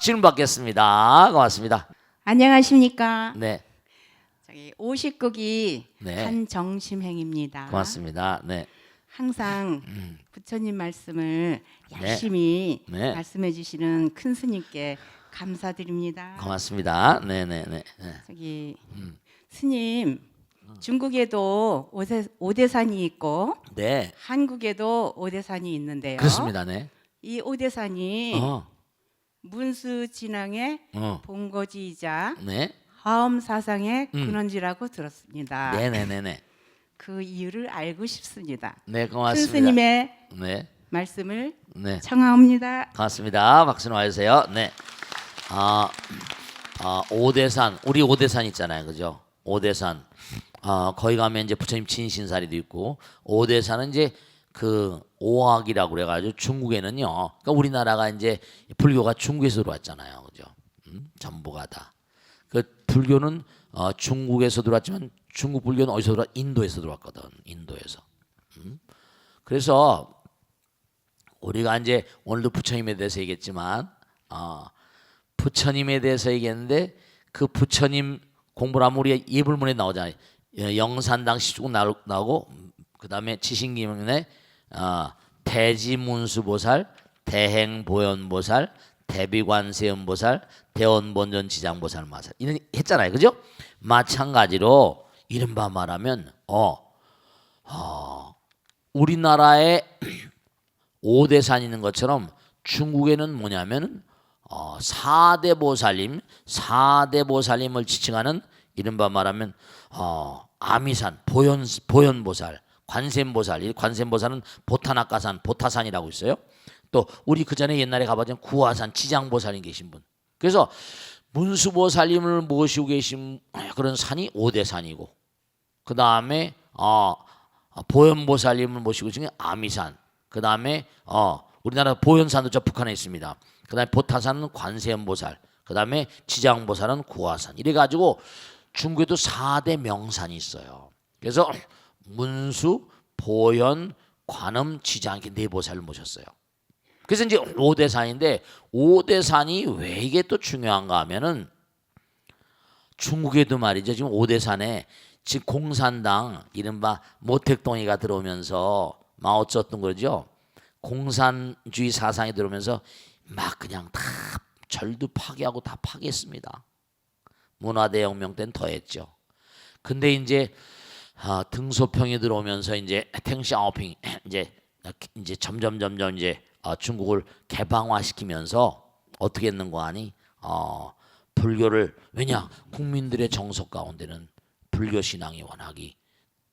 질문 받겠습니다. 고맙습니다. 안녕하십니까. 네, 저기 59기 네. 한정심행입니다. 고맙습니다. 네, 항상 부처님 말씀을 열심히 네. 말씀해 주시는 큰 스님께 감사드립니다. 고맙습니다. 네, 네, 네. 저기 스님, 중국에도 오대산이 있고 네, 한국에도 오대산이 있는데요. 그렇습니다. 네. 이 오대산이 어, 문수진앙의 본거지이자 네, 화엄 사상의 근원지라고 들었습니다. 네, 네, 네, 네. 그 이유를 알고 싶습니다. 네, 큰 고맙습니다. 스님의 네, 말씀을 네. 청하옵니다. 고맙습니다. 박수 와주세요. 네. 오대산, 우리 오대산 있잖아요, 그죠? 오대산. 거기 가면 이제 부처님 진신사리도 있고, 오대산은 이제 그 오학이라고 그래가지고 중국에는요. 그러니까 우리나라가 이제 불교가 중국에서 들어왔잖아요, 그죠? 전부가 다. 그 불교는 중국에서 들어왔지만 중국 불교는 어디서 들어왔? 인도에서 들어왔거든, 인도에서. 그래서 우리가 이제 오늘도 부처님에 대해서 얘기했지만, 부처님에 대해서 얘기했는데 그 부처님 공부를 하면 우리가 예불문에 나오잖아요. 영산당 시주국 나오고 그 다음에 지신기문에 대지문수보살, 대행보현보살, 대비관세음보살, 대원본전 지장보살 마살 이런 했잖아요, 그죠? 마찬가지로 이른바 말하면 우리나라에 오대산 있는 것처럼 중국에는 뭐냐면 4대 보살님을 지칭하는 이른바 말하면 아미산, 보현보살, 관세음보살. 이 관세음보살은 보타낙가산, 보타산이라고 있어요. 또 우리 그 전에 옛날에 가봤던 구화산, 지장보살님 계신 분. 그래서 문수보살님을 모시고 계신 그런 산이 오대산이고, 그 다음에 보현보살님을 모시고 계신 게 아미산. 그 다음에 우리나라 보현산도 저 북한에 있습니다. 그 다음에 보타산은 관세음보살, 그 다음에 지장보살은 구화산. 이래가지고 중국에도 4대 명산이 있어요. 그래서 문수, 보현, 관음, 지장 이렇게 네 보살을 모셨어요. 그래서 이제 5대산인데 5대산이 왜 이게 또 중요한가 하면은 중국에도 말이죠. 지금 5대산에 지금 공산당 이른바 모택동이가 들어오면서 마오쩌둥 그러죠. 공산주의 사상이 들어오면서 막 그냥 다 절도 파괴하고 다 파괴했습니다. 문화대혁명 때는 더했죠. 근데 이제 등소평이 들어오면서 이제 탱샤오핑 이제 점점 이제 중국을 개방화시키면서 어떻게 했는가 하니 불교를 왜냐 국민들의 정서 가운데는 불교 신앙이 워낙이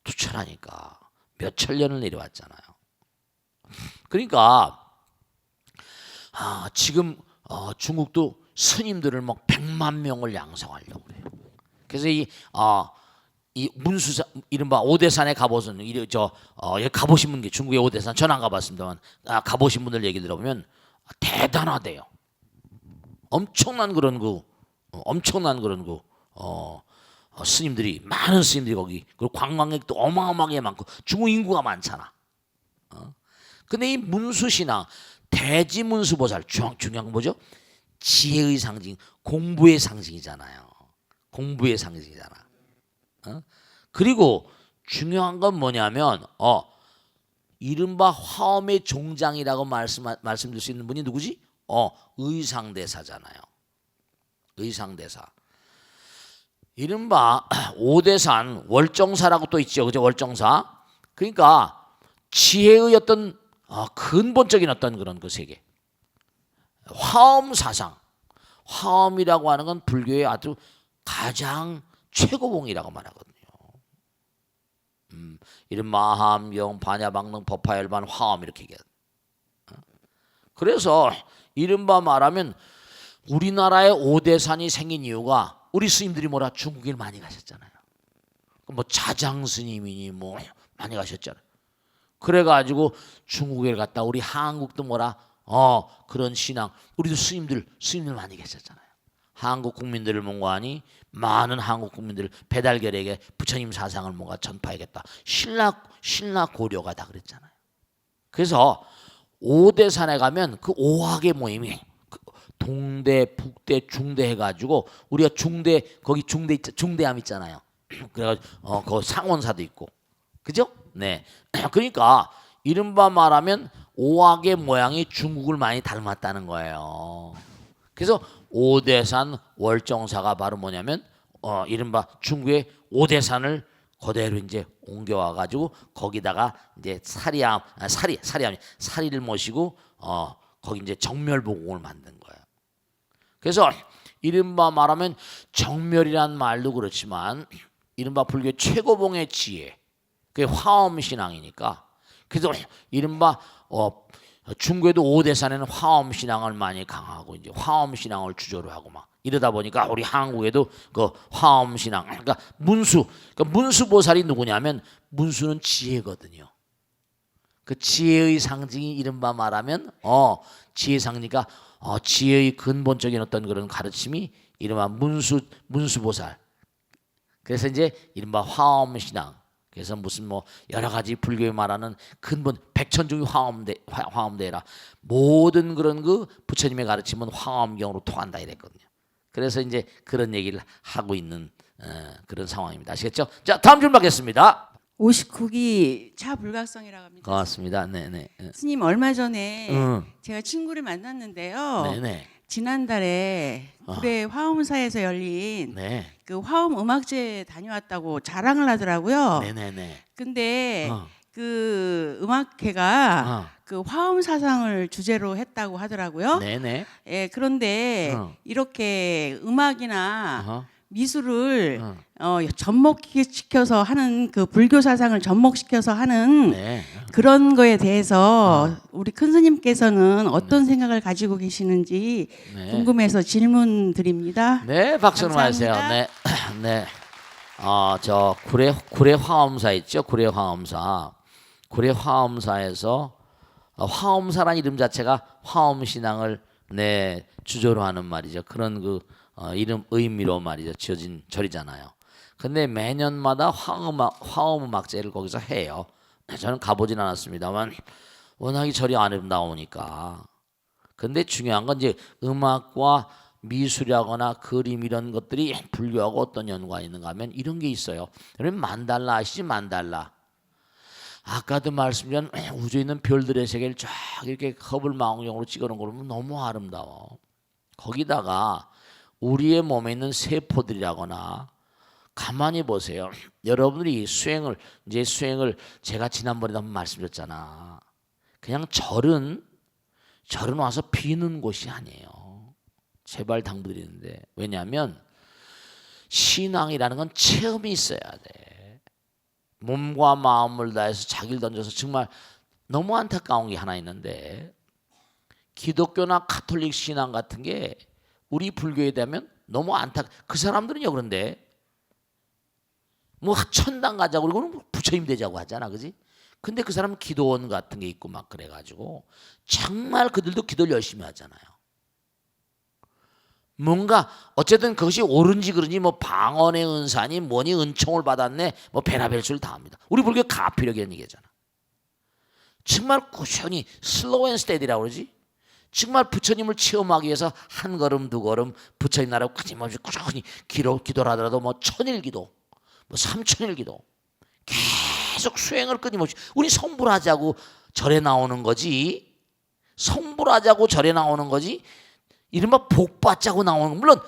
투철하니까 몇 천 년을 내려왔잖아요. 그러니까 지금 중국도 스님들을 막 100만 명을 양성하려고 그래요. 그래서 이 문수사 이른바 오대산에 가보신 여기 가보신 분 중국의 오대산 전 안 가봤습니다만 가보신 분들 얘기 들어보면 대단하대요. 엄청난 그런 스님들이 많은 스님들이 거기 그리고 관광객도 어마어마하게 많고 중국 인구가 많잖아. 근데 이 문수신앙 대지문수보살 중요한 건 뭐죠? 지혜의 상징, 공부의 상징이잖아요. 공부의 상징이잖아. 그리고 중요한 건 뭐냐면 이른바 화엄의 종장이라고 말씀드릴 수 있는 분이 누구지? 의상대사잖아요. 의상대사. 이른바 오대산 월정사라고 또 있죠. 그죠? 월정사. 그러니까 지혜의 어떤 근본적인 어떤 그런 그 세계. 화엄 사상. 화엄이라고 하는 건 불교의 아주 가장 최고봉이라고 말하거든요. 이런 마함경, 반야방능, 법화열반, 화엄 이렇게 얘기해요. 그래서 이른바 말하면 우리나라에 오대산이 생긴 이유가 우리 스님들이 뭐라 중국에 많이 가셨잖아요. 뭐 자장 스님이니 뭐 많이 가셨잖아요. 그래가지고 중국에 갔다 우리 한국도 뭐라 그런 신앙 우리도 스님들 많이 계셨잖아요. 한국 국민들을 뭔가 하니 많은 한국 국민들 배달결에게 부처님 사상을 뭔가 전파하겠다. 신라 고려가 다 그랬잖아요. 그래서 오대산에 가면 그 오학의 모임이 동대, 북대, 중대 해가지고 우리가 중대 거기 중대함 있잖아요. 그래가지고 그 상원사도 있고, 그죠? 네. 그러니까 이른바 말하면 오악의 모양이 중국을 많이 닮았다는 거예요. 그래서 오대산 월정사가 바로 뭐냐면 이른바 중국의 오대산을 그대로 이제 옮겨와 가지고 거기다가 이제 사리를 모시고 거기 이제 정멸보궁을 만든 거예요. 그래서 이른바 말하면 정멸이란 말도 그렇지만 이른바 불교의 최고봉의 지혜, 그게 화엄신앙이니까. 그래서 이른바 중국에도 오대산에는 화엄신앙을 많이 강하고 이제 화엄신앙을 주조로 하고 막 이러다 보니까 우리 한국에도 그 화엄신앙, 그러니까 문수보살이 누구냐면 문수는 지혜거든요. 그 지혜의 상징이 이른바 말하면 지혜 상징이니까 지혜의 근본적인 어떤 그런 가르침이 이른바 문수보살. 그래서 이제 이른바 화엄신앙. 그래서 무슨 뭐 여러 가지 불교에 말하는 근본 백천중이 화엄대라 모든 그런 그 부처님의 가르침은 화엄경으로 통한다 이랬거든요. 그래서 이제 그런 얘기를 하고 있는 그런 상황입니다. 아시겠죠? 자, 다음 줄 받겠습니다. 59기 차불각성이라고 합니다. 고맙습니다. 네네. 스님 얼마 전에 제가 친구를 만났는데요. 네네. 지난달에 구례 화엄사에서 열린 네. 그 화엄 음악제 다녀왔다고 자랑을 하더라고요. 네네네. 근데 그 음악회가 그 화엄 사상을 주제로 했다고 하더라고요. 네네. 예, 그런데 이렇게 음악이나 미술을 접목시켜서 하는 그 불교 사상을 접목시켜서 하는 네. 그런 거에 대해서 우리 큰 스님께서는 어떤 생각을 가지고 계시는지 궁금해서 질문 드립니다. 네, 박수는 하세요. 감사합니다. 네. 네. 저 구례 화엄사 있죠? 구례 화엄사. 구례 화엄사에서 화엄사란 이름 자체가 화엄 신앙을 주조로 하는 말이죠. 그런 그 이름 의미로 말이죠. 지어진 절이잖아요. 근데 매년마다 화엄 음악제를 거기서 해요. 저는 가보진 않았습니다만 워낙에 절이 아름다우니까. 근데 중요한 건 이제 음악과 미술이라거나 그림 이런 것들이 불교하고 어떤 연관이 있는가 하면 이런 게 있어요. 여러분 만달라 아시지? 만달라. 아까도 말씀드린 우주에 있는 별들의 세계를 쫙 이렇게 컵을 망원경으로 찍어놓은 거 보면 너무 아름다워. 거기다가 우리의 몸에 있는 세포들이라거나 가만히 보세요. 여러분들이 수행을 제가 지난번에도 한번 말씀드렸잖아. 그냥 절은 와서 비는 곳이 아니에요. 제발 당부드리는데. 왜냐하면 신앙이라는 건 체험이 있어야 돼. 몸과 마음을 다해서 자기를 던져서 정말 너무 안타까운 게 하나 있는데 기독교나 가톨릭 신앙 같은 게 우리 불교에 대하면 너무 그 사람들은요 그런데 뭐 천당 가자고 그러고 부처님 되자고 하잖아, 그지? 근데 그 사람은 기도원 같은 게 있고 막 그래가지고 정말 그들도 기도를 열심히 하잖아요. 뭔가 어쨌든 그것이 옳은지 그런지 뭐 방언의 은사니 뭐니 은총을 받았네 뭐 베라벨 수를 다 합니다. 우리 불교 가피력이라는 얘기잖아. 정말 꾸준히 슬로우 앤 스테디라고 그러지. 정말 부처님을 체험하기 위해서 한 걸음 두 걸음 부처님 나라고 끊임없이 꾸준히 기도를 하더라도 뭐 1000일 기도 뭐 3000일 기도 계속 수행을 끊임없이 우리 성불하자고 절에 나오는 거지. 성불하자고 절에 나오는 거지. 이른바 복받자고 나오는, 물론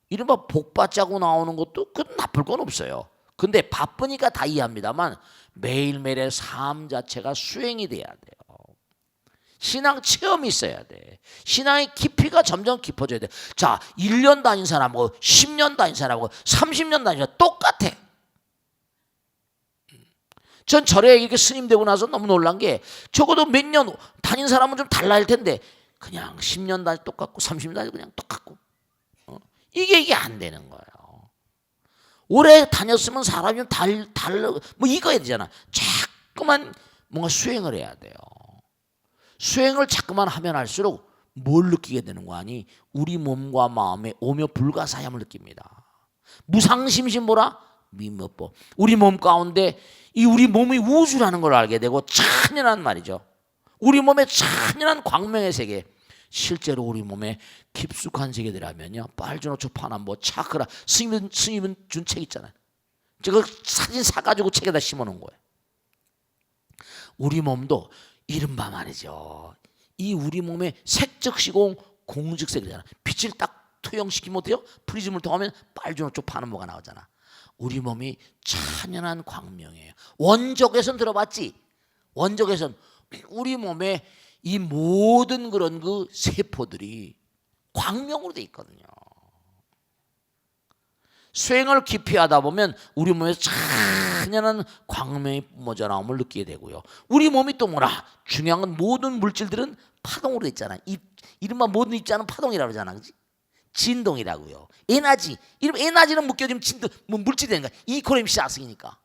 이른바 복받자고 나오는 것도 그 나쁠 건 없어요. 근데 바쁘니까 다 이해합니다만 매일매일의 삶 자체가 수행이 돼야 돼요. 신앙 체험이 있어야 돼. 신앙의 깊이가 점점 깊어져야 돼. 자, 1년 다닌 사람하고 10년 다닌 사람하고 30년 다닌 사람 똑같아. 전 절에 이렇게 스님 되고 나서 너무 놀란 게 적어도 몇 년 다닌 사람은 좀 달라질 텐데 그냥 10년 다니 똑같고 30년 다니 그냥 똑같고 이게 안 되는 거예요. 오래 다녔으면 사람이 뭐 이거 해야 되잖아. 자꾸만 뭔가 수행을 해야 돼요. 수행을 자꾸만 하면 할수록 뭘 느끼게 되는 거 아니? 우리 몸과 마음에 오며 불가사함을 느낍니다. 무상심심 뭐라? 미묘법. 우리 몸 가운데 이 우리 몸이 우주라는 걸 알게 되고 찬연한 말이죠. 우리 몸에 찬연한 광명의 세계, 실제로 우리 몸에 깊숙한 세계들하면요, 빨주노초 파남보 차크라, 스님은 준 책 있잖아요. 제가 사진 사가지고 책에다 심어놓은 거예요. 우리 몸도 이른바 말이죠, 이 우리 몸의 색적 시공 공직색이잖아. 빛을 딱 투영시키면 어때요? 프리즘을 통하면 빨주노초 파남보가 나오잖아. 우리 몸이 찬연한 광명이에요. 원적외선 들어봤지? 원적외선. 우리 몸에 이 모든 그런 그 세포들이 광명으로 돼 있거든요. 수행을 깊이 하다 보면 우리 몸에서 찬연한 광명이 뿜어져 나옴을 느끼게 되고요. 우리 몸이 또 뭐라? 중요한 건 모든 물질들은 파동으로 돼 있잖아. 이른바 모든 입자는 파동이라고 그러잖아. 그렇지? 진동이라고요. 에너지. 이러면 에너지는 묶여지면 진동, 뭐 물질이 되는 거야. 이코노미시 아승이니까.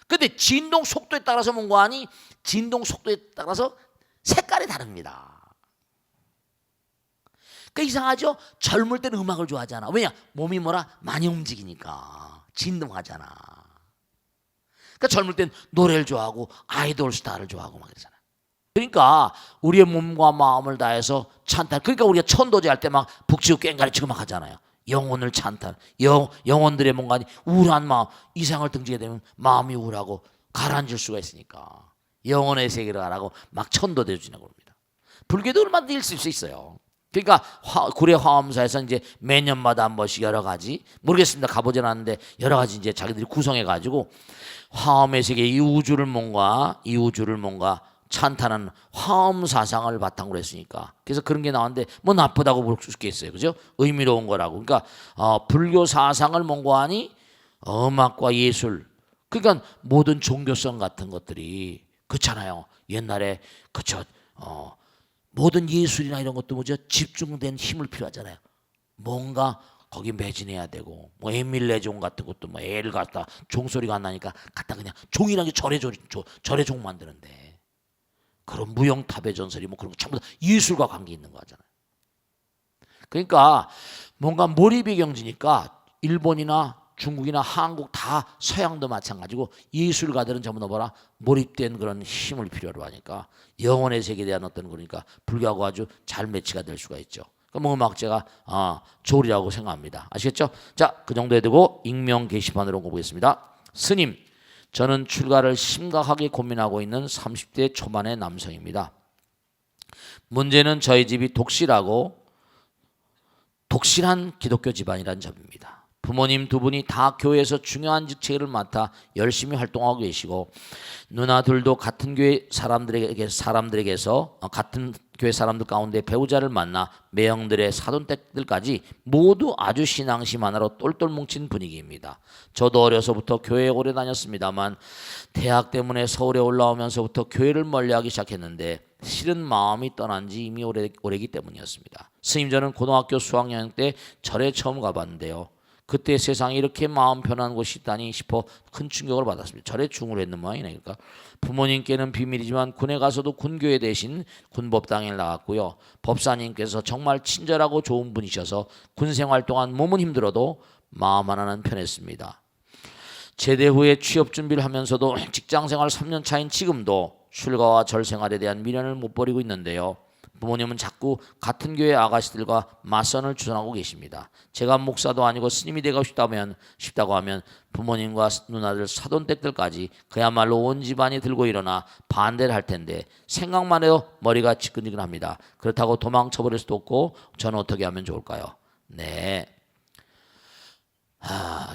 근데 진동 속도에 따라서 뭔가 하니 진동 속도에 따라서 색깔이 다릅니다. 그 이상하죠? 젊을 때는 음악을 좋아하잖아. 왜냐? 몸이 뭐라? 많이 움직이니까 진동하잖아. 그러니까 젊을 땐 노래를 좋아하고 아이돌 스타를 좋아하고 막 그러잖아. 그러니까 우리의 몸과 마음을 다해서 찬탄. 그러니까 우리가 천도제 할 때 막 북치고 꽹가리 치고 막 하잖아요. 영혼을 찬탄. 영혼들의 뭔가 우울한 마음, 이상을 등지게 되면 마음이 우울하고 가라앉을 수가 있으니까 영혼의 세계를 가라고 막 천도제 지내고 합니다. 불교도 얼마든지 있을 수 있어요. 그러니까 구례 화엄사에서 이제 매년마다 한 번씩 여러 가지, 모르겠습니다, 가보진 않았는데 여러 가지 이제 자기들이 구성해 가지고 화엄의 세계, 이 우주를 뭔가 찬탄하는 화엄 사상을 바탕으로 했으니까, 그래서 그런 게 나왔는데 뭐 나쁘다고 볼 수 있겠어요, 그죠? 의미로운 거라고. 그러니까 불교 사상을 뭔가 하니 음악과 예술, 그러니까 모든 종교성 같은 것들이 그렇잖아요. 옛날에 그쵸, 모든 예술이나 이런 것도 뭐죠? 집중된 힘을 필요하잖아요. 뭔가 거기 매진해야 되고, 뭐 에밀레종 같은 것도 뭐 애를 갖다 종소리가 안 나니까 갖다 그냥 종이랑 절의 종 만드는데, 그런 무용탑의 전설이 뭐 그런 거 전부 다 예술과 관계 있는 거잖아요. 그러니까 뭔가 몰입의 경지니까 일본이나 중국이나 한국 다 서양도 마찬가지고 예술가들은 전부 다 뭐라? 몰입된 그런 힘을 필요로 하니까 영혼의 세계에 대한 어떤, 그러니까 불교하고 아주 잘 매치가 될 수가 있죠. 그러니까 음악제가 조리라고 생각합니다. 아시겠죠? 자, 그 정도에 두고 익명 게시판으로 보겠습니다. 스님, 저는 출가를 심각하게 고민하고 있는 30대 초반의 남성입니다. 문제는 저희 집이 독실한 기독교 집안이라는 점입니다. 부모님 두 분이 다 교회에서 중요한 직책을 맡아 열심히 활동하고 계시고, 누나들도 같은 교회 사람들에게서 같은 교회 사람들 가운데 배우자를 만나 매형들의 사돈댁들까지 모두 아주 신앙심 하나로 똘똘 뭉친 분위기입니다. 저도 어려서부터 교회에 오래 다녔습니다만 대학 때문에 서울에 올라오면서부터 교회를 멀리하기 시작했는데 실은 마음이 떠난 지 이미 오래기 때문이었습니다. 스님, 저는 고등학교 수학여행 때 절에 처음 가봤는데요. 그때 세상에 이렇게 마음 편한 곳이 있다니 싶어 큰 충격을 받았습니다. 절에 중을 했는 모양이네. 그러니까 부모님께는 비밀이지만 군에 가서도 군교회 대신 군법당에 나갔고요. 법사님께서 정말 친절하고 좋은 분이셔서 군생활 동안 몸은 힘들어도 마음 하나는 편했습니다. 제대 후에 취업 준비를 하면서도 직장생활 3년 차인 지금도 출가와 절생활에 대한 미련을 못 버리고 있는데요. 부모님은 자꾸 같은 교회 아가씨들과 맞선을 주선하고 계십니다. 제가 목사도 아니고 스님이 되고 싶다고 하면 부모님과 누나들 사돈댁들까지 그야말로 온 집안이 들고 일어나 반대를 할 텐데 생각만 해도 머리가 지끈지끈합니다. 그렇다고 도망쳐버릴 수도 없고 저는 어떻게 하면 좋을까요? 네,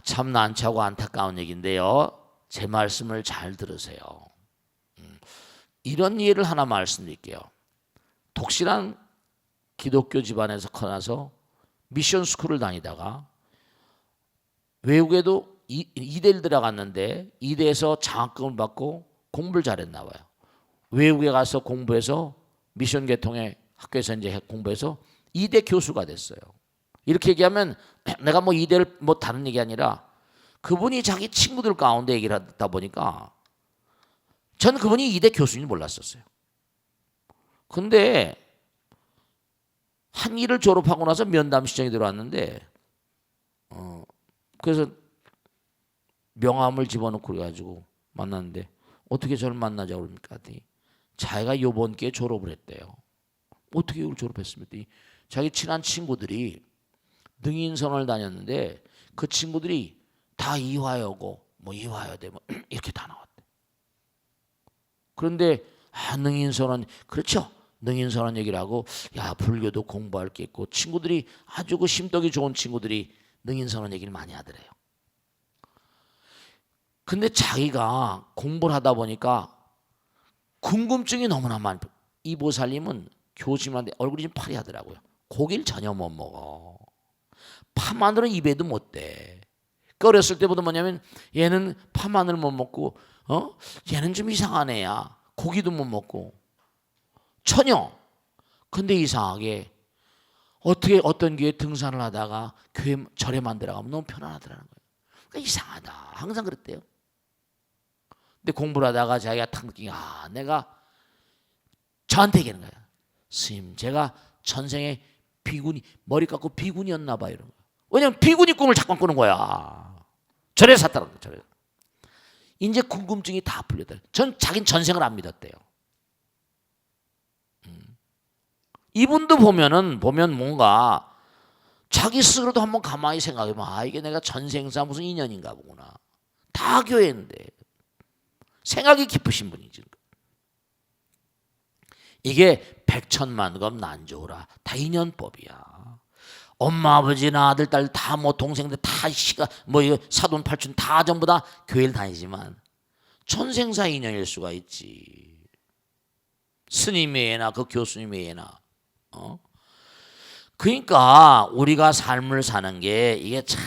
참 난처하고 안타까운 얘기인데요. 제 말씀을 잘 들으세요. 이런 예를 하나 말씀드릴게요. 독실한 기독교 집안에서 커나서 미션 스쿨을 다니다가 외국에도 이대를 들어갔는데 이대에서 장학금을 받고 공부를 잘했나 봐요. 외국에 가서 공부해서 미션 계통의 학교에서 이제 공부해서 이대 교수가 됐어요. 이렇게 얘기하면 내가 뭐 이대를 뭐 다른 얘기 아니라 그분이 자기 친구들 가운데 얘기를 하다 보니까 저는 그분이 이대 교수인지 몰랐었어요. 근데 한일을 졸업하고 나서 면담 시청이 들어왔는데 그래서 명함을 집어넣고 그래가지고 만났는데 어떻게 저를 만나자고 그럽니까? 자기가 요번 기회에 졸업을 했대요. 어떻게 교육을 졸업했습니까? 했더니 자기 친한 친구들이 능인선을 다녔는데 그 친구들이 다 이화여고 뭐 이화여대 뭐 이렇게 다 나왔대. 그런데 능인선언 그렇죠. 능인선언 얘기를 하고 야 불교도 공부할 게 있고 친구들이 아주 그 심덕이 좋은 친구들이 능인선언 얘기를 많이 하더래요. 근데 자기가 공부를 하다 보니까 궁금증이 너무나 많고 이 보살님은 교수님한테 얼굴이 좀 파리하더라고요. 고기를 전혀 못 먹어. 파마늘은 입에도 못 대. 어렸을 때부터 뭐냐면 얘는 파마늘 못 먹고 얘는 좀 이상한 애야. 고기도 못 먹고 전혀. 근데 이상하게 어떻게 어떤 교회 등산을 하다가 교회 절에 만들어가면 너무 편안하더라는 거예요. 그러니까 이상하다. 항상 그랬대요. 근데 공부를 하다가 자기가 탁 느끼니 내가 저한테 얘기하는 거야. 스님 제가 전생에 비군이 머리 깎고 비군이었나 봐 이런 거야. 왜냐면 비군이 꿈을 자꾸 꾸는 거야. 절에 샀다는 거야. 절에. 이제 궁금증이 다 풀렸다. 전 자긴 전생을 안 믿었대요. 이분도 보면 뭔가 자기 스스로도 한번 가만히 생각해보면 이게 내가 전생사 무슨 인연인가 보구나. 다 교회인데 생각이 깊으신 분이지. 이게 백천만금 난조라 다 인연법이야. 엄마 아버지나 아들 딸 다 뭐 동생들 다 시가 뭐 이거 사돈 팔촌 다 전부 다 교회를 다니지만 전생사 인연일 수가 있지. 스님의 애나 그 교수님의 애나 그러니까 우리가 삶을 사는 게 이게 참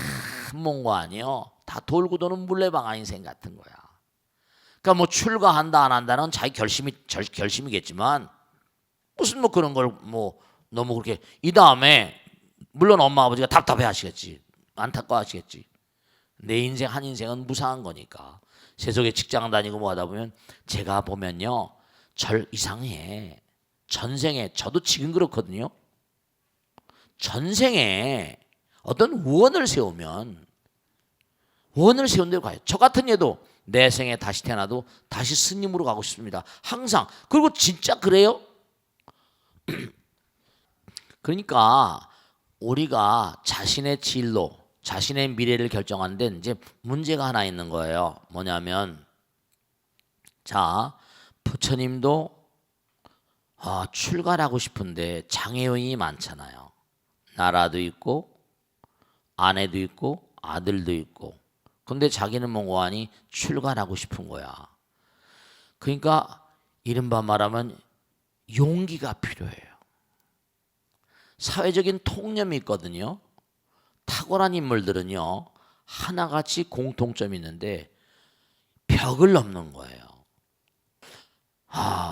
뭔 거 아니에요. 다 돌고 도는 물레방아 인생 같은 거야. 그러니까 뭐 출가한다 안 한다는 자기 결심이겠지만 무슨 뭐 그런 걸 뭐 너무 그렇게 이 다음에 물론 엄마 아버지가 답답해 하시겠지. 안타까워 하시겠지. 내 인생 한 인생은 무상한 거니까. 세속에 직장 다니고 뭐 하다 보면 제가 보면요. 절 이상해. 전생에 저도 지금 그렇거든요. 전생에 어떤 원을 세우면 원을 세운 대로 가요. 저 같은 얘도 내 생에 다시 태어나도 다시 스님으로 가고 싶습니다. 항상. 그리고 진짜 그래요? 그러니까 우리가 자신의 진로, 자신의 미래를 결정하는데 이제 문제가 하나 있는 거예요. 뭐냐면 자 부처님도 출가를 하고 싶은데 장애 요인이 많잖아요. 나라도 있고 아내도 있고 아들도 있고 근데 자기는 뭐하니 출가를 하고 싶은 거야. 그러니까 이른바 말하면 용기가 필요해요. 사회적인 통념이 있거든요. 탁월한 인물들은요. 하나같이 공통점이 있는데 벽을 넘는 거예요.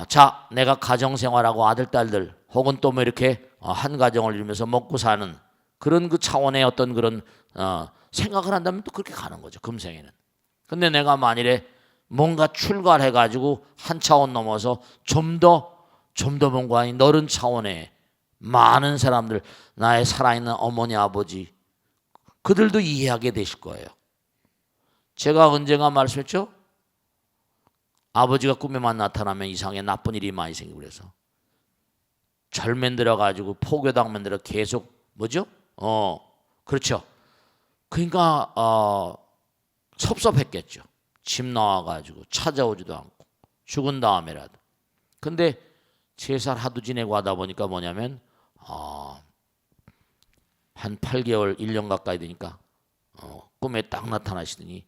자, 내가 가정생활하고 아들, 딸들 혹은 또 뭐 이렇게 한 가정을 이루면서 먹고 사는 그런 그 차원의 어떤 그런 생각을 한다면 또 그렇게 가는 거죠. 금생에는. 근데 내가 만일에 뭔가 출가를 해가지고 한 차원 넘어서 좀 더 뭔가 아닌 넓은 차원의 많은 사람들 나의 살아있는 어머니 아버지 그들도 이해하게 되실 거예요. 제가 언젠가 말씀했죠. 아버지가 꿈에만 나타나면 이상하게 나쁜 일이 많이 생기고 그래서 절 만들어가지고 포교당 만들어 계속 뭐죠? 그렇죠. 그러니까 섭섭했겠죠. 집 나와가지고 찾아오지도 않고 죽은 다음에라도. 근데 제살 하도 지내고 하다 보니까 뭐냐면 한 8개월 1년 가까이 되니까 꿈에 딱 나타나시더니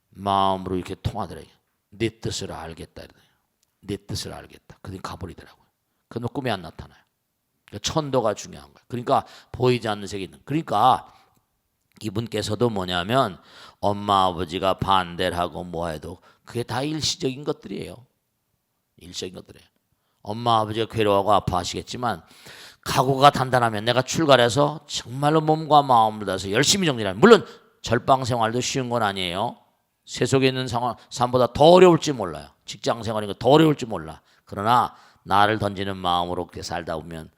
마음으로 이렇게 통하더래요. 내 뜻을 알겠다. 내 뜻을 알겠다. 그러니 가버리더라고요. 그но 꿈에 안 나타나요. 그러니까 천도가 중요한 거예요. 그러니까 보이지 않는 세계 있는. 그러니까 이분께서도 뭐냐면 엄마 아버지가 반대를 하고 뭐 해도 그게 다 일시적인 것들이에요. 일시적인 것들이에요. 엄마 아버지가 괴로워하고 아파하시겠지만 각오가 단단하면 내가 출가해서 정말로 몸과 마음을 다해서 열심히 정리하면 물론 절방 생활도 쉬운 건 아니에요. 세속에 있는 삶보다 더 어려울지 몰라요. 직장 생활인 거 더 어려울지 몰라. 그러나 나를 던지는 마음으로 그렇게 살다 보면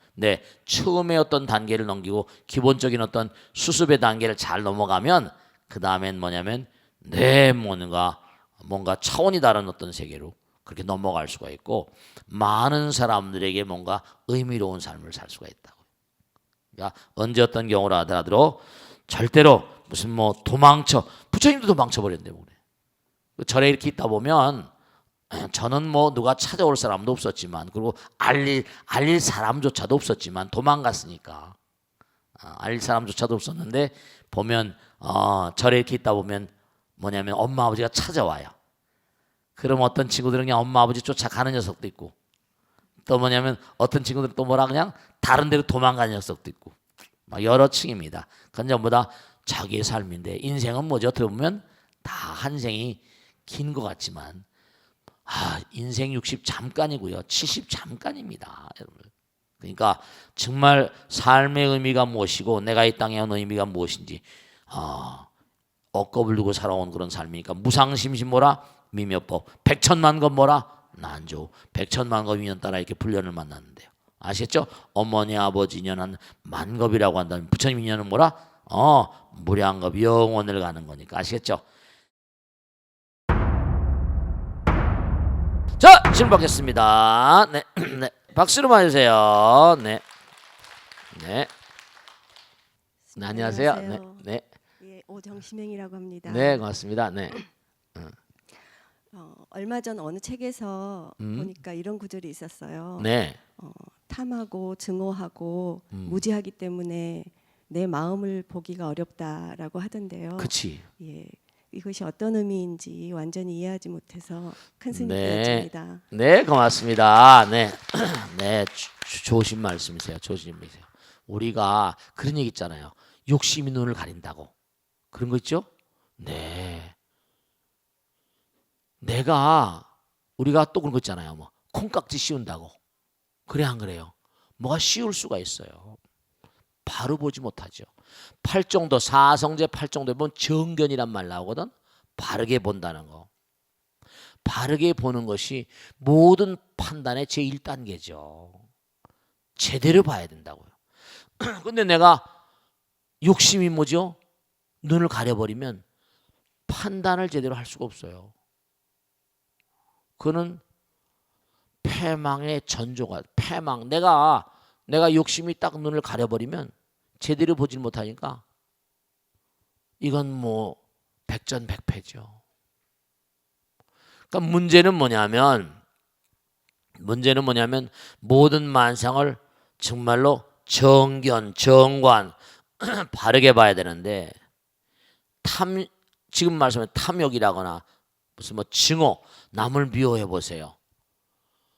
처음에 어떤 단계를 넘기고 기본적인 어떤 수습의 단계를 잘 넘어가면 그 다음엔 뭐냐면 뭔가 차원이 다른 어떤 세계로 그렇게 넘어갈 수가 있고 많은 사람들에게 뭔가 의미로운 삶을 살 수가 있다고. 그러니까 언제 어떤 경우를 하더라도 절대로 무슨 뭐 도망쳐 부처님도 도망쳐 버렸는데 뭐 그래. 절에 이렇게 있다 보면 저는 뭐 누가 찾아올 사람도 없었지만 그리고 알릴 사람조차도 없었지만 도망갔으니까 알릴 사람조차도 없었는데 보면 절에 이렇게 있다 보면 뭐냐면 엄마 아버지가 찾아와요. 그럼 어떤 친구들은 그냥 엄마 아버지 쫓아가는 녀석도 있고 또 뭐냐면 어떤 친구들은 또 뭐라 그냥 다른 데로 도망가는 녀석도 있고 막 여러 층입니다. 그건 전부 다 자기의 삶인데 인생은 뭐죠? 어떻게 보면 다 한 생이 긴 것 같지만 인생 60 잠깐이고요. 70 잠깐입니다. 여러분. 그러니까 정말 삶의 의미가 무엇이고 내가 이 땅에 온 의미가 무엇인지 억겁을 두고 살아온 그런 삶이니까 무상심심보라 미몇법 백천만 건 뭐라 난조 백천만 건 인연 따라 이렇게 불련을 만났는데요. 아시겠죠? 어머니 아버지 인연한 만겁이라고 한다면 부처님 인연은 뭐라? 무량겁 영원을 가는 거니까 아시겠죠? 자 질문 받겠습니다. 네, 네. 박수로 맞으세요. 네. 네. 네, 안녕하세요. 네, 네. 예, 오정심행이라고 합니다. 네, 고맙습니다. 네. 얼마 전 어느 책에서 보니까 이런 구절이 있었어요. 네. 탐하고 증오하고 무지하기 때문에 내 마음을 보기가 어렵다라고 하던데요. 그치. 예, 이것이 어떤 의미인지 완전히 이해하지 못해서 큰 스님께 네. 여쭙니다. 네, 고맙습니다. 네. 네, 좋으신 말씀이세요. 좋으신 말씀이세요. 우리가 그런 얘기 있잖아요. 욕심이 눈을 가린다고. 그런 거 있죠? 네. 우리가 또 그런 거 있잖아요. 뭐 콩깍지 씌운다고. 그래 안 그래요? 뭐가 씌울 수가 있어요. 바로 보지 못하죠. 팔정도 사성제 팔정도에 보면 정견이란 말 나오거든. 바르게 본다는 거. 바르게 보는 것이 모든 판단의 제1단계죠. 제대로 봐야 된다고요. 근데 내가 욕심이 뭐죠? 눈을 가려버리면 판단을 제대로 할 수가 없어요. 그는 패망의 전조가 패망. 내가 욕심이 딱 눈을 가려버리면 제대로 보질 못하니까 이건 뭐 백전백패죠. 그러니까 문제는 뭐냐면 모든 만상을 정말로 정견, 정관 바르게 봐야 되는데 지금 말씀한 탐욕이라거나 무슨 뭐 증오, 남을 미워해 보세요.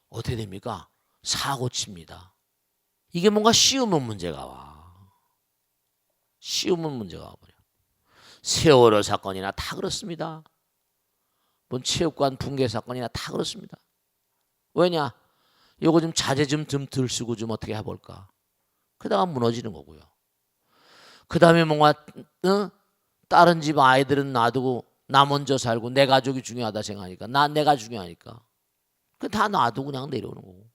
어떻게 됩니까? 사고 칩니다. 이게 뭔가 씌우면 문제가 와. 씌우면 문제가 와버려. 세월호 사건이나 다 그렇습니다. 뭔 체육관 붕괴 사건이나 다 그렇습니다. 왜냐? 요거 좀 자제 좀 덜 쓰고 좀 어떻게 해볼까? 그러다가 무너지는 거고요. 그 다음에 뭔가 다른 집 아이들은 놔두고 나 먼저 살고 내 가족이 중요하다 생각하니까 내가 중요하니까 그 다 놔두고 그냥 내려오는 거고.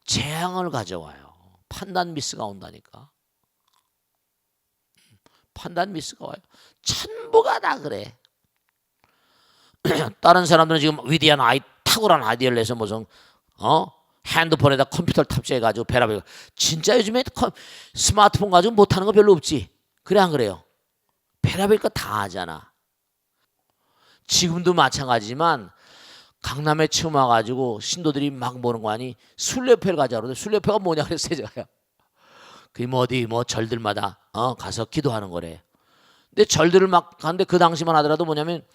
재앙을 가져와요. 판단 미스가 온다니까. 판단 미스가 와요. 전부가 다 그래. 다른 사람들은 지금 위대한 탁월한 아이디어를 내서 무슨 핸드폰에다 컴퓨터를 탑재해가지고 배랍이고 진짜 요즘에 스마트폰 가지고 못하는 거 별로 없지. 그래 안 그래요? 배랍일 거 다 하잖아. 지금도 마찬가지지만 강남에 처음 와가지고 신도들이 막 보는 거 아니 순례표를 가자고 그러는데 순례표가 뭐냐 그랬어요 제가요. 그게 뭐 어디 뭐 절들마다 가서 기도하는 거래. 근데 절들을 막 가는데 그 당시만 하더라도 뭐냐면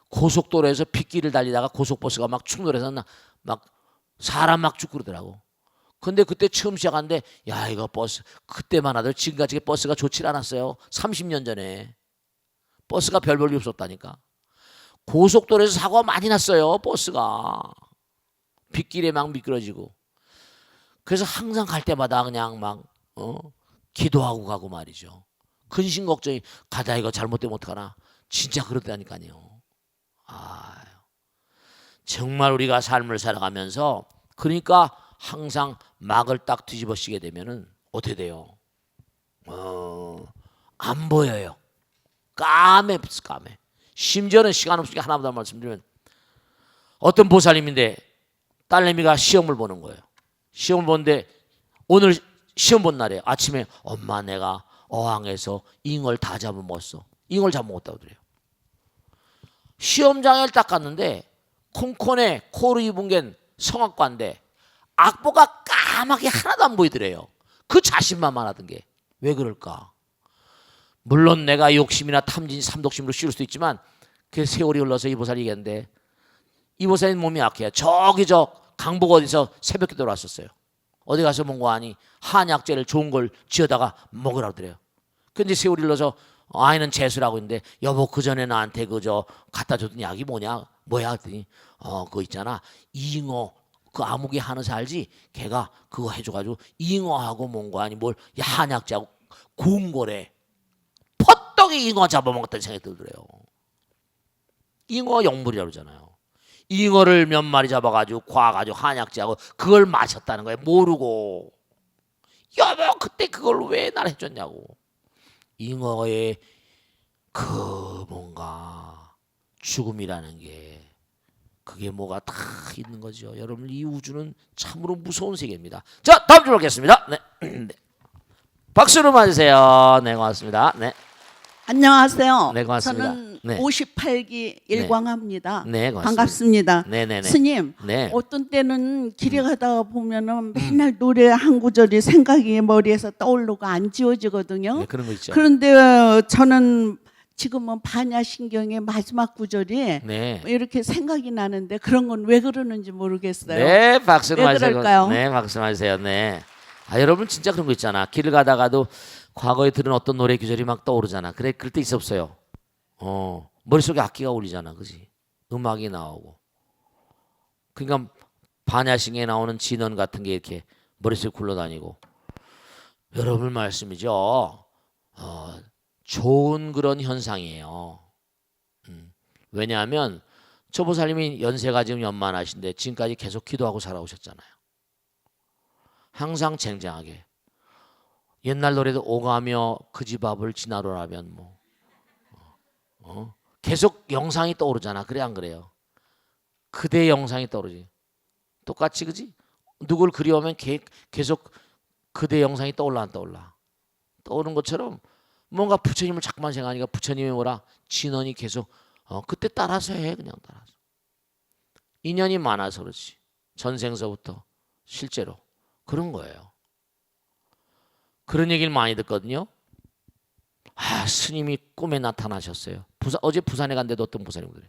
고속도로에서 빗길을 달리다가 고속버스가 막 충돌해서 막 사람 막 죽고 그러더라고. 근데 그때 처음 시작하는데 야 이거 버스 그때만 하더라도 지금까지 버스가 좋질 않았어요. 30년 전에 버스가 별 볼일 없었다니까. 고속도로에서 사고가 많이 났어요. 버스가 빗길에 막 미끄러지고. 그래서 항상 갈 때마다 그냥 막 기도하고 가고 말이죠. 근심 걱정이 가다 이거 잘못되면 어떡하나. 진짜 그렇다니까요. 정말 우리가 삶을 살아가면서 그러니까 항상 막을 딱 뒤집어쓰게 되면은 어떻게 돼요? 안 보여요. 까매. 심지어는 시간 없으니까 하나보다 말씀드리면 어떤 보살님인데 딸내미가 시험을 보는 거예요. 시험을 보는데 오늘 시험 본 날에 아침에 엄마 내가 어항에서 잉어를 다 잡아먹었어. 잉어를 잡아먹었다고 그래요. 시험장을 딱 갔는데 콩콘에 코를 입은 게 성악과인데 악보가 까맣게 하나도 안 보이더래요. 그 자신만만하던 게 왜 그럴까? 물론 내가 욕심이나 탐진 삼독심으로 씌울 수도 있지만 그 세월이 흘러서 이 보살이 얘기했는데 이 보살님 몸이 약해요. 저기 저 강북 어디서 새벽에 들어왔었어요. 어디 가서 뭔가 하니 한약재를 좋은 걸 지어다가 먹으라고 그래요. 근데 세월이 흘러서 아이는 재수라고 있는데 여보 그 전에 나한테 그저 갖다 줬던 약이 뭐냐 했더니 그거 있잖아 잉어 그 아무개 하늘사 알지? 걔가 그거 해줘가지고 잉어하고 뭔가 아니 뭘 한약재하고 구운 거래. 퍼떡이 잉어 잡아먹었다는 생각이 들더래요. 잉어 영물이라고 그러잖아요. 잉어를 몇 마리 잡아가지고 과가지고 한약재하고 그걸 마셨다는 거예요. 모르고 여보 그때 그걸 왜 날 해줬냐고. 잉어의 그 뭔가 죽음이라는 게 그게 뭐가 다 있는 거죠. 여러분 이 우주는 참으로 무서운 세계입니다. 자 다음 주로 뵙겠습니다. 네. 네. 박수로 맞으세요. 네 고맙습니다. 네. 안녕하세요. 네, 고맙습니다. 저는 네. 58기 일광합니다. 네, 고맙습니다. 반갑습니다. 네네네. 스님, 네. 어떤 때는 길에 가다가 보면은 맨날 노래 한 구절이 생각이 머리에서 떠오르고 안 지워지거든요. 네, 그런 거 있죠. 그런데 저는 지금은 반야신경의 마지막 구절이 네. 이렇게 생각이 나는데 그런 건 왜 그러는지 모르겠어요. 네, 박수로 왜 맞으세요. 그럴까요? 네, 박수 맞으세요. 네. 아, 여러분 진짜 그런 거 있잖아. 길을 가다가도 과거에 들은 어떤 노래 구절이 막 떠오르잖아. 그래, 그럴 때 있어 없어요? 머릿속에 악기가 울리잖아, 그지? 음악이 나오고. 그러니까 반야신경에 나오는 진원 같은 게 이렇게 머릿속에 굴러다니고. 여러분 말씀이죠. 좋은 그런 현상이에요. 왜냐하면 저 보살님이 연세가 지금 연만하신데 지금까지 계속 기도하고 살아오셨잖아요. 항상 쟁쟁하게. 옛날 노래도 오가며 그 집 앞을 지나로라면 뭐 계속 영상이 떠오르잖아. 그래 안 그래요? 그대의 영상이 떠오르지. 똑같이 그지? 누굴 그리워하면 계속 그대의 영상이 떠올라 안 떠올라? 떠오르는 것처럼 뭔가 부처님을 자꾸만 생각하니까 부처님이 뭐라 진언이 계속 그때 따라서 해. 그냥 따라서. 인연이 많아서 그렇지. 전생서부터 실제로 그런 거예요. 그런 얘기를 많이 듣거든요. 아, 스님이 꿈에 나타나셨어요. 어제 부산에 갔는데도 어떤 부산이 그래.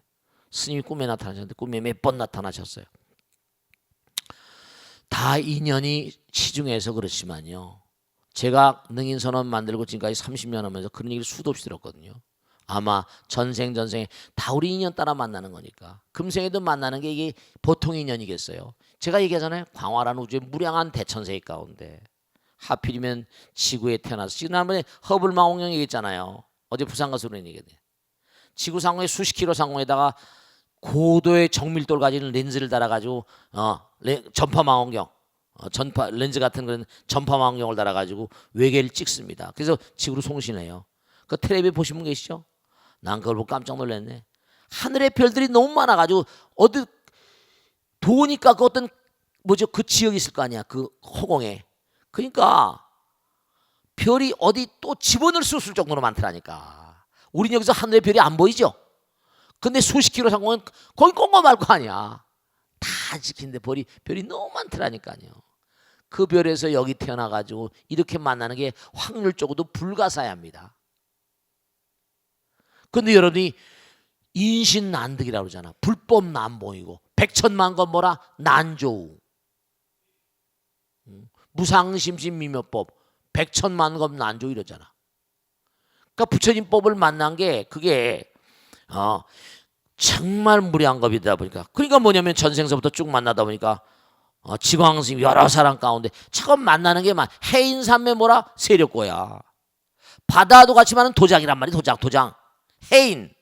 스님이 꿈에 나타나셨는데 꿈에 몇 번 나타나셨어요. 다 인연이 시중해서 그렇지만요. 제가 능인선언 만들고 지금까지 30년 하면서 그런 얘기를 수도 없이 들었거든요. 아마 전생에 다 우리 인연 따라 만나는 거니까. 금생에도 만나는 게 이게 보통 인연이겠어요. 제가 얘기하잖아요. 광활한 우주의 무량한 대천세계 가운데 하필이면 지구에 태어나서 지난번에 허블망원경 얘기했잖아요. 어제 부산 가서 그런 얘기했네. 지구 상공의 수십 킬로 상공에다가 고도의 정밀도를 가지는 렌즈를 달아가지고 전파망원경 전파 렌즈 같은 그런 전파망원경을 달아가지고 외계를 찍습니다. 그래서 지구로 송신해요. 그 텔레비 보신 분 계시죠? 난 그걸 보고 깜짝 놀랐네. 하늘의 별들이 너무 많아가지고 어디 도니까 그 어떤 뭐죠? 그 지역이 있을 거 아니야. 그 허공에. 그러니까 별이 어디 또 집어넣을 수 없을 정도로 많더라니까. 우린 여기서 하늘의 별이 안 보이죠? 근데 수십 킬로 상공은 거기 꼼꼼할 거 아니야. 다 지키는데 별이 너무 많더라니까요. 그 별에서 여기 태어나가지고 이렇게 만나는 게 확률적으로도 불가사의합니다. 근데 여러분이 인신난득이라고 그러잖아. 불법 난봉이고 백천만 건 뭐라? 난조우. 무상심신미묘법 백천만 건 난조 이러잖아. 그러니까 부처님 법을 만난 게 그게 정말 무리한 법이다 보니까 그러니까 뭐냐면 전생서부터 쭉 만나다 보니까 지광스님 여러 사람 가운데 처음 만나는 게 해인산매 뭐라? 세력고야. 바다와도 같이 많은 도장이란 말이야. 도장 해인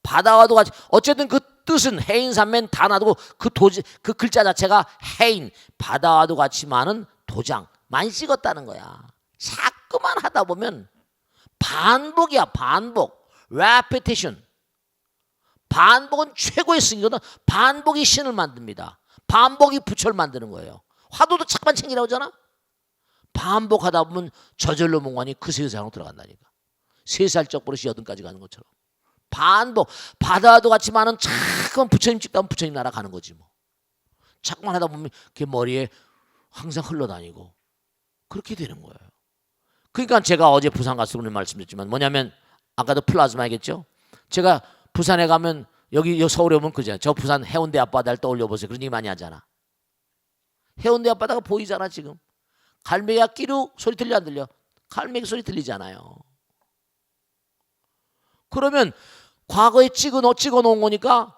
바다와도 같이 어쨌든 그 뜻은 해인산매는 다 놔두고 그 글자 자체가 해인 바다와도 같이 많은 도장 많이 찍었다는 거야. 자꾸만 하다 보면 반복이야. 반복 repetition 반복은 최고의 승이거든. 반복이 신을 만듭니다. 반복이 부처를 만드는 거예요. 화두도 착만 챙기라고 하잖아. 반복하다 보면 저절로 몽환이 그 세상으로 들어간다니까. 3살적 버릇이 8까지 가는 것처럼. 반복. 바다도 같이 많은 자꾸만 부처님 찍다 보면 부처님 나라 가는 거지 뭐. 자꾸만 하다 보면 걔 머리에 항상 흘러다니고 그렇게 되는 거예요. 그러니까 제가 어제 부산 갔을 때 오늘 말씀드렸지만 뭐냐면 아까도 플라즈마이겠죠. 제가 부산에 가면 여기 서울에 오면 그죠. 저 부산 해운대 앞바다를 떠올려 보세요. 그런 얘기 많이 하잖아. 해운대 앞바다가 보이잖아 지금. 갈매기가 끼룩 소리 들려 안 들려? 갈매기 소리 들리잖아요. 그러면 과거에 찍어 놓은 거니까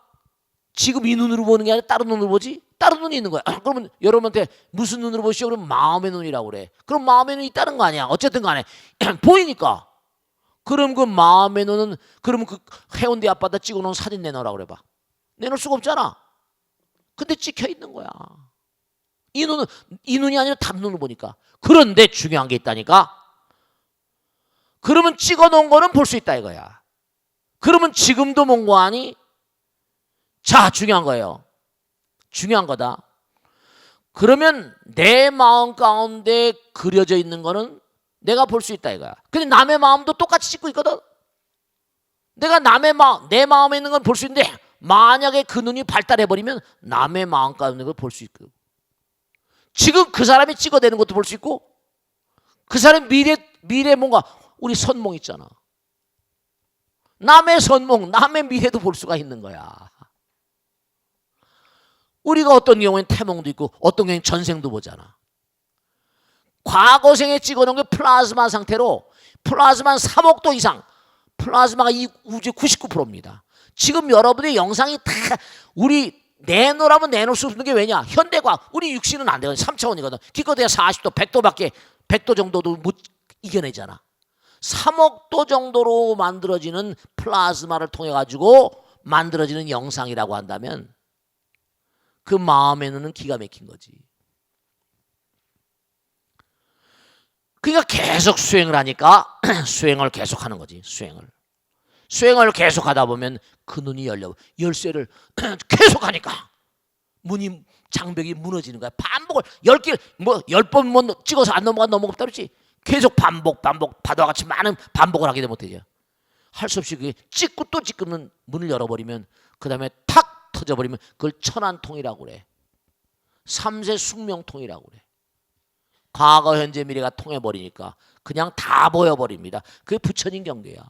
지금 이 눈으로 보는 게 아니라 다른 눈으로 보지? 다른 눈이 있는 거야. 그러면 여러분한테 무슨 눈으로 보시오? 그러면 마음의 눈이라고 그래. 그럼 마음의 눈이 있다는 거 아니야. 어쨌든 간에 보이니까. 그럼 그 마음의 눈은 그러면 그 해운대 앞바다 찍어 놓은 사진 내놓으라고 그래 봐. 내놓을 수가 없잖아. 근데 찍혀 있는 거야. 이 눈이 아니라 다른 눈을 보니까. 그런데 중요한 게 있다니까. 그러면 찍어 놓은 거는 볼 수 있다 이거야. 그러면 지금도 뭔고 하니? 자, 중요한 거예요. 중요한 거다. 그러면 내 마음 가운데 그려져 있는 거는 내가 볼 수 있다 이거야. 근데 남의 마음도 똑같이 찍고 있거든. 내가 내 마음에 있는 건 볼 수 있는데 만약에 그 눈이 발달해 버리면 남의 마음 가운데 있는 걸 볼 수 있고, 지금 그 사람이 찍어대는 것도 볼 수 있고, 그 사람 미래 뭔가 우리 선몽 있잖아. 남의 선몽, 남의 미래도 볼 수가 있는 거야. 우리가 어떤 경우에는 태몽도 있고 어떤 경우에는 전생도 보잖아. 과거생에 찍어놓은 게 플라즈마 상태로 플라즈마 3억도 이상, 플라즈마가 이 우주의 99%입니다. 지금 여러분의 영상이 다 우리 내놓으라면 내놓을 수 없는 게 왜냐? 현대과학, 우리 육신은 안 되거든. 3차원이거든. 기껏해야 40도, 100도 정도도 못 이겨내잖아. 3억도 정도로 만들어지는 플라즈마를 통해 가지고 만들어지는 영상이라고 한다면 그 마음의 눈은 기가 막힌 거지. 그러니까 계속 수행을 하니까 수행을 계속 하는 거지. 수행을 계속 하다 보면 그 눈이 열려. 열쇠를 계속 하니까 문이, 장벽이 무너지는 거야. 반복을 10개 뭐 10번 뭐 찍어서 안 넘어가 그랬지. 계속 반복 바다와 같이 많은 반복을 하게 되면 되죠. 할 수 없이 그게 찍고 또 찍는 문을 열어버리면 그 다음에 탁 터져버리면 그걸 천안통이라고 그래. 3세 숙명통이라고 그래. 과거 현재 미래가 통해버리니까 그냥 다 보여버립니다. 그게 부처님 경계야.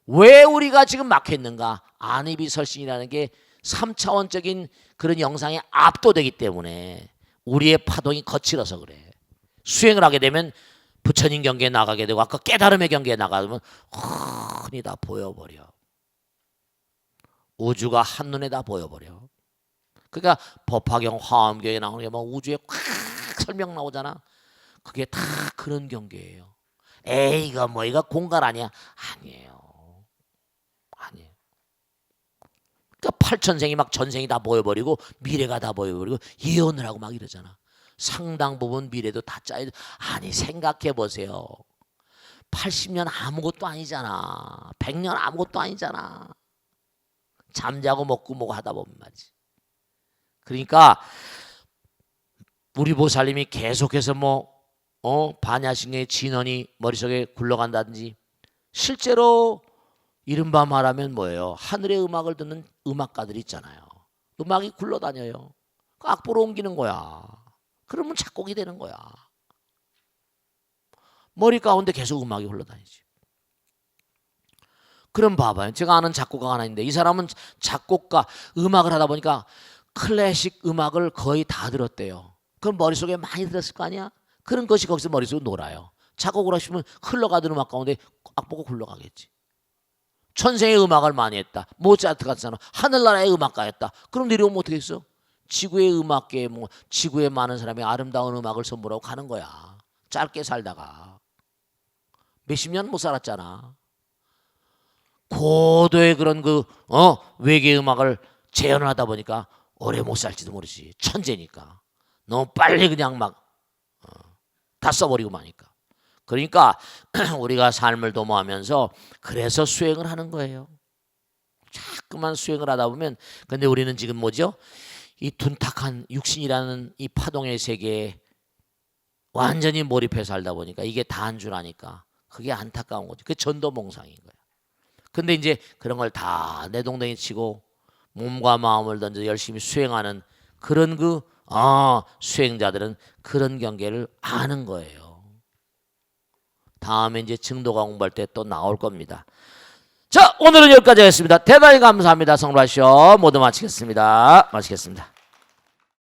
왜 우리가 지금 막혀있는가? 안이비설신이라는 게 3차원적인 그런 영상에 압도되기 때문에 우리의 파동이 거칠어서 그래. 수행을 하게 되면 부처님 경계에 나가게 되고 아까 깨달음의 경계에 나가면 흔히 다 보여버려. 우주가 한눈에 다 보여버려. 그러니까 법화경, 화엄경에 나오는 게 막 우주에 콱 설명 나오잖아. 그게 다 그런 경계예요. 에이 이거 뭐 이거 공간 아니야? 아니에요. 그러니까 8천생이 막 전생이 다 보여버리고 미래가 다 보여버리고 예언을 하고 막 이러잖아. 상당 부분 미래도 다 짜야 돼. 아니 생각해 보세요. 80년 아무것도 아니잖아. 100년 아무것도 아니잖아. 잠자고 먹고 뭐고 하다 보면 말이지. 그러니까 우리 보살님이 계속해서 반야신경의 진원이 머릿속에 굴러간다든지, 실제로 이른바 말하면 뭐예요? 하늘의 음악을 듣는 음악가들이 있잖아요. 음악이 굴러다녀요. 그 악보로 옮기는 거야. 그러면 작곡이 되는 거야. 머리 가운데 계속 음악이 흘러다니지. 그럼 봐봐요. 제가 아는 작곡가가 하나 있는데 이 사람은 작곡가, 음악을 하다 보니까 클래식 음악을 거의 다 들었대요. 그럼 머릿속에 많이 들었을 거 아니야? 그런 것이 거기서 머릿속에 놀아요. 작곡을 하시면 흘러가던 음악 가운데 악보가 굴러가겠지. 천생의 음악을 많이 했다. 모차르트 같은 사람 하늘나라의 음악가였다. 그럼 내려오면 어떻게 했어? 지구의 음악계에 지구의 많은 사람이 아름다운 음악을 선물하고 가는 거야. 짧게 살다가 몇십 년 못 살았잖아. 고도의 그런 외계 음악을 재현을 하다 보니까 오래 못 살지도 모르지. 천재니까 너무 빨리 그냥 막 다 써버리고 마니까. 그러니까 우리가 삶을 도모하면서 그래서 수행을 하는 거예요. 자꾸만 수행을 하다 보면, 근데 우리는 지금 뭐죠? 이 둔탁한 육신이라는 이 파동의 세계에 완전히 몰입해 살다 보니까 이게 다한 줄 아니까 그게 안타까운 거죠. 그게 전도몽상인 거예요. 근데 이제 그런 걸 다 내동댕이 치고 몸과 마음을 던져 열심히 수행하는 그런 수행자들은 그런 경계를 아는 거예요. 다음에 이제 증도가 공부할 때 또 나올 겁니다. 자, 오늘은 여기까지 하겠습니다. 대단히 감사합니다. 성불하시오. 모두 마치겠습니다.